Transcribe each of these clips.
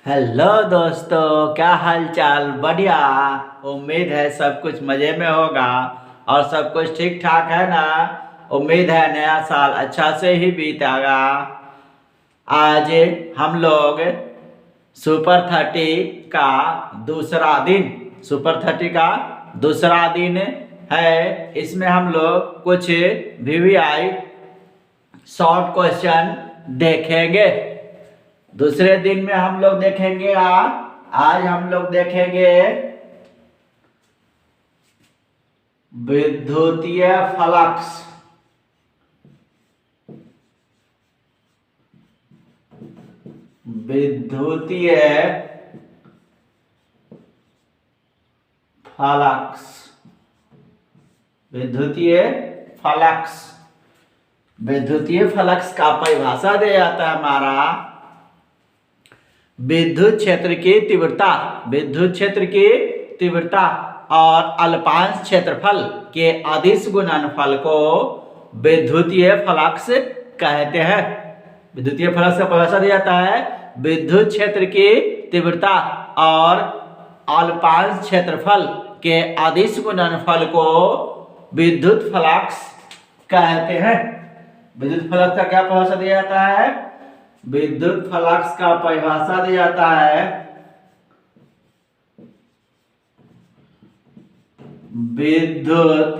Hello दोस्तों, क्या हाल चाल। बढ़िया। उम्मीद है सब कुछ मज़े में होगा और सब कुछ ठीक ठाक है ना। उम्मीद है नया साल अच्छा से ही बीतेगा। आज हम लोग सुपर 30 का दूसरा दिन सुपर 30 का दूसरा दिन है। इसमें हम लोग कुछ वीवीआई शॉर्ट क्वेश्चन देखेंगे। दूसरे दिन में हम लोग देखेंगे आज हम लोग देखेंगे विद्युतीय फ्लक्स। विद्युतीय फ्लक्स विद्युतीय फ्लक्स विद्युतीय फ्लक्स का परिभाषा दिया जाता है हमारा विद्युत क्षेत्र की तीव्रता। विद्युत क्षेत्र की तीव्रता और अल्पांश क्षेत्रफल के अदिश गुणनफल को विद्युतीय फ्लक्स कहते हैं। विद्युतीय फ्लक्स का परिभाषा दिया जाता है विद्युत क्षेत्र की तीव्रता और अल्पांश क्षेत्रफल के अदिश गुणनफल को विद्युत फ्लक्स कहते हैं। विद्युत फ्लक्स का क्या परिभाषा दिया जाता है? विद्युत फ्लक्स का परिभाषा दिया जाता है विद्युत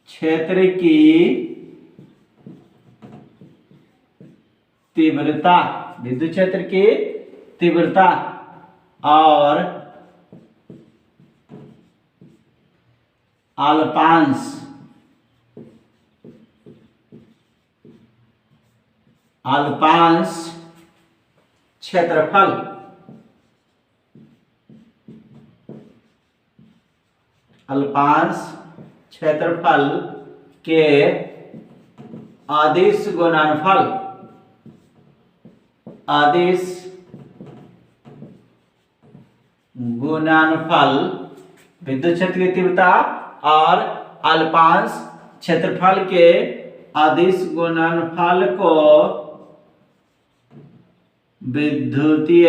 क्षेत्र की तीव्रता। विद्युत क्षेत्र की तीव्रता और अल्पांश क्षेत्रफल के अदिश गुणनफल विद्युत क्षेत्र की तीव्रता और अल्पांश क्षेत्रफल के अदिश गुणनफल को विद्युतीय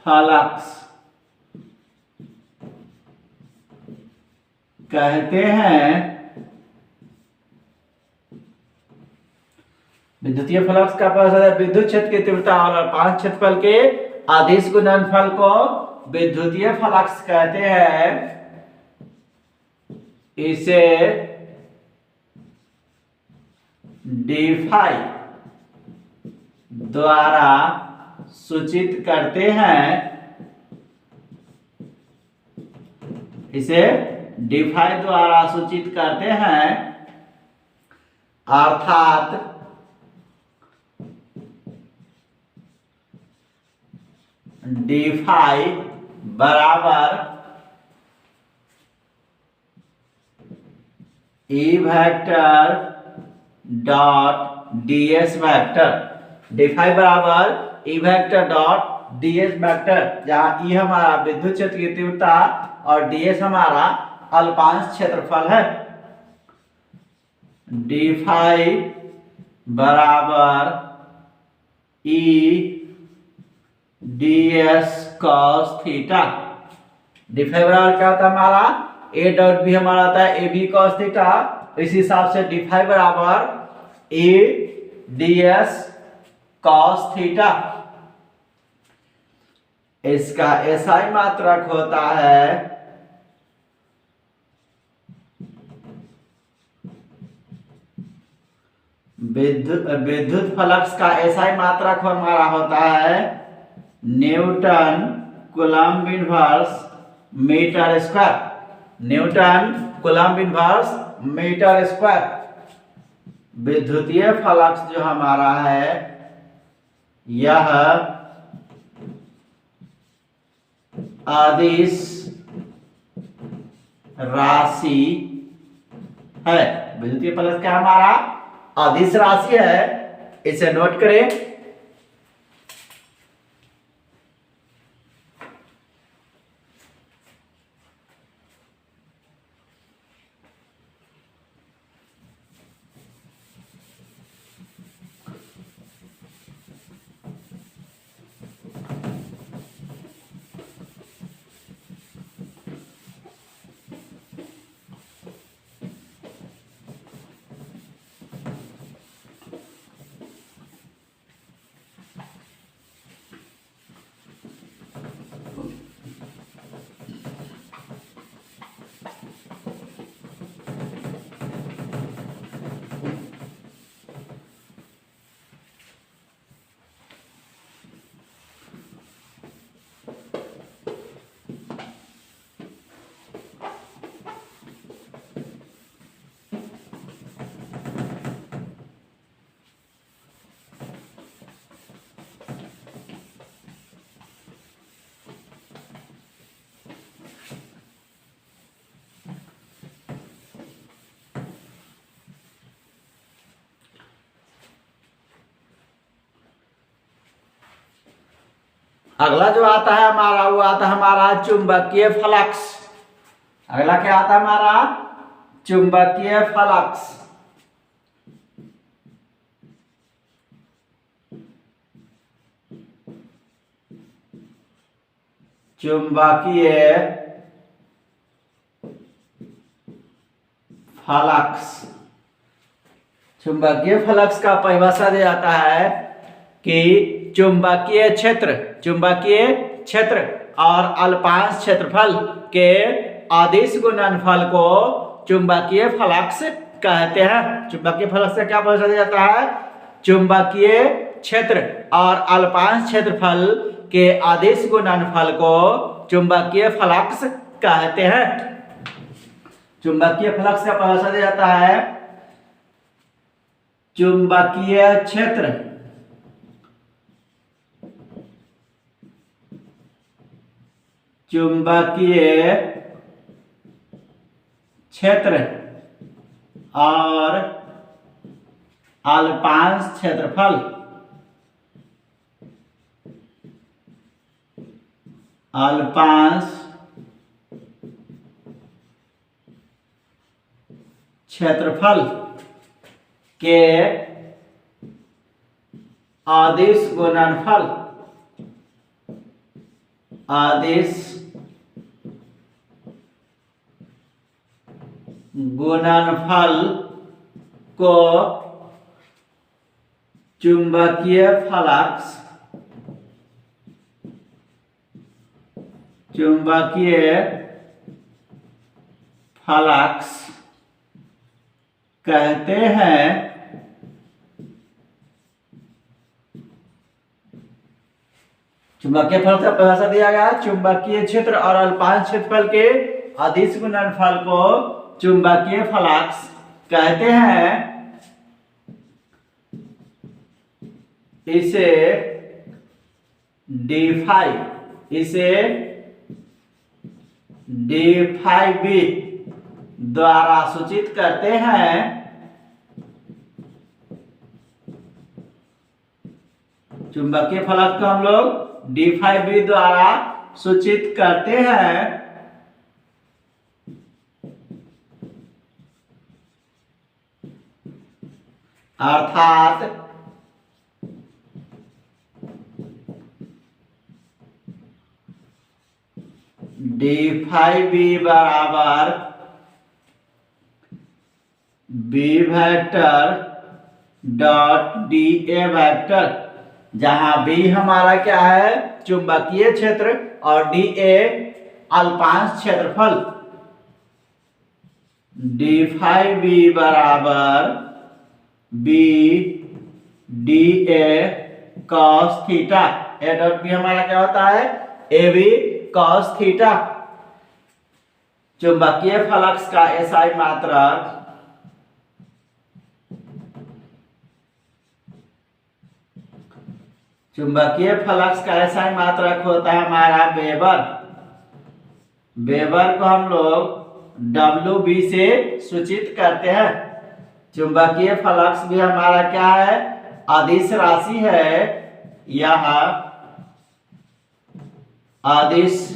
फ्लक्स कहते हैं। विद्युतीय फ्लक्स का परिभाषा है विद्युत क्षेत्र की तीव्रता और अल्पांश क्षेत्रफल के अदिश गुणनफल को विद्युतीय फ्लक्स कहते हैं। इसे डीफाई द्वारा सूचित करते हैं। अर्थात डीफाई बराबर E vector dot ds vector. DeFi बराबर E vector dot ds vector, जहां E हमारा विद्युत क्षेत्र की तीव्रता और ds हमारा अल्पांश क्षेत्रफल है। डीफाई बराबर E ds cos theta. DeFi बराबर क्या होता है हमारा? ए डॉट बी हमारा आता है ए बी कॉस थीटा। इस हिसाब से डीफाई बराबर ए डीएस कॉस थीटा। इसका एसआई मात्रक होता है विद्युत फ्लक्स का एसआई मात्रक हमारा होता है newton coulomb inverse metre square. Newton coulomb inverse metre square. विद्युतीय फ्लक्स जो हमारा है यह अदिश राशि है। विद्युतीय फ्लक्स क्या हमारा? अदिश राशि है। इसे नोट करें। अगला जो आता है हमारा वो आता है हमारा चुंबकीय फ्लक्स। अगला क्या आता है हमारा चुंबकीय फ्लक्स। चुंबकीय फ्लक्स। चुंबकीय फ्लक्स का परिभाषा दिया जाता है कि चुंबकीय क्षेत्र और अल्पांश क्षेत्रफल के अदिश गुणनफल को चुंबकीय फ्लक्स कहते हैं। चुंबकीय फ्लक्स से क्या परिभाषा दिया जाता है? चुंबकीय क्षेत्र और अल्पांश क्षेत्रफल के अदिश गुणनफल को चुंबकीय फ्लक्स कहते हैं। चुंबकीय फ्लक्स का परिभाषा दिया जाता है चुंबकीय क्षेत्र और अल्पांश क्षेत्रफल के अदिश गुणनफल को चुंबकीय फ्लक्स कहते हैं। चुंबकीय फ्लक्स का परिभाषा दिया गया चुंबकीय क्षेत्र और अल्पांश क्षेत्रफल के अदिश गुणनफल को चुंबकीय फ्लक्स कहते हैं। इसे d∅b द्वारा सूचित करते हैं। चुंबकीय फ्लक्स को हम लोग d∅b द्वारा सूचित करते हैं। अर्थात d∅b बराबर b vector dot da vector, जहां b हमारा क्या है चुंबकीय क्षेत्र और da अल्पांश क्षेत्रफल। d∅b बराबर b da cos theta. a dot b हमारा क्या होता है ab cos थीटा। चुंबकीय फ्लक्स का एसआई मात्रक होता है हमारा वेबर। वेबर को हम लोग WB से सूचित करते हैं। चुंबकीय फ्लक्स भी हमारा क्या है अदिश राशि है। यह अदिश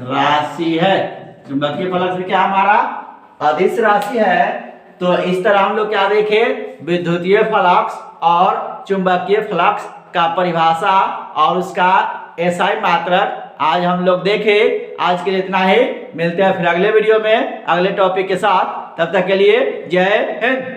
राशि है। चुंबकीय फ्लक्स भी क्या हमारा अदिश राशि है। तो इस तरह हम लोग क्या देखे विद्युतीय फ्लक्स और चुंबकीय फ्लक्स का परिभाषा और उसका एसआई मात्रक आज हम लोग देखे। आज के लिए इतना ही, मिलते हैं फिर अगले वीडियो में अगले टॉपिक के साथ। तब तक के लिए जय हिंद।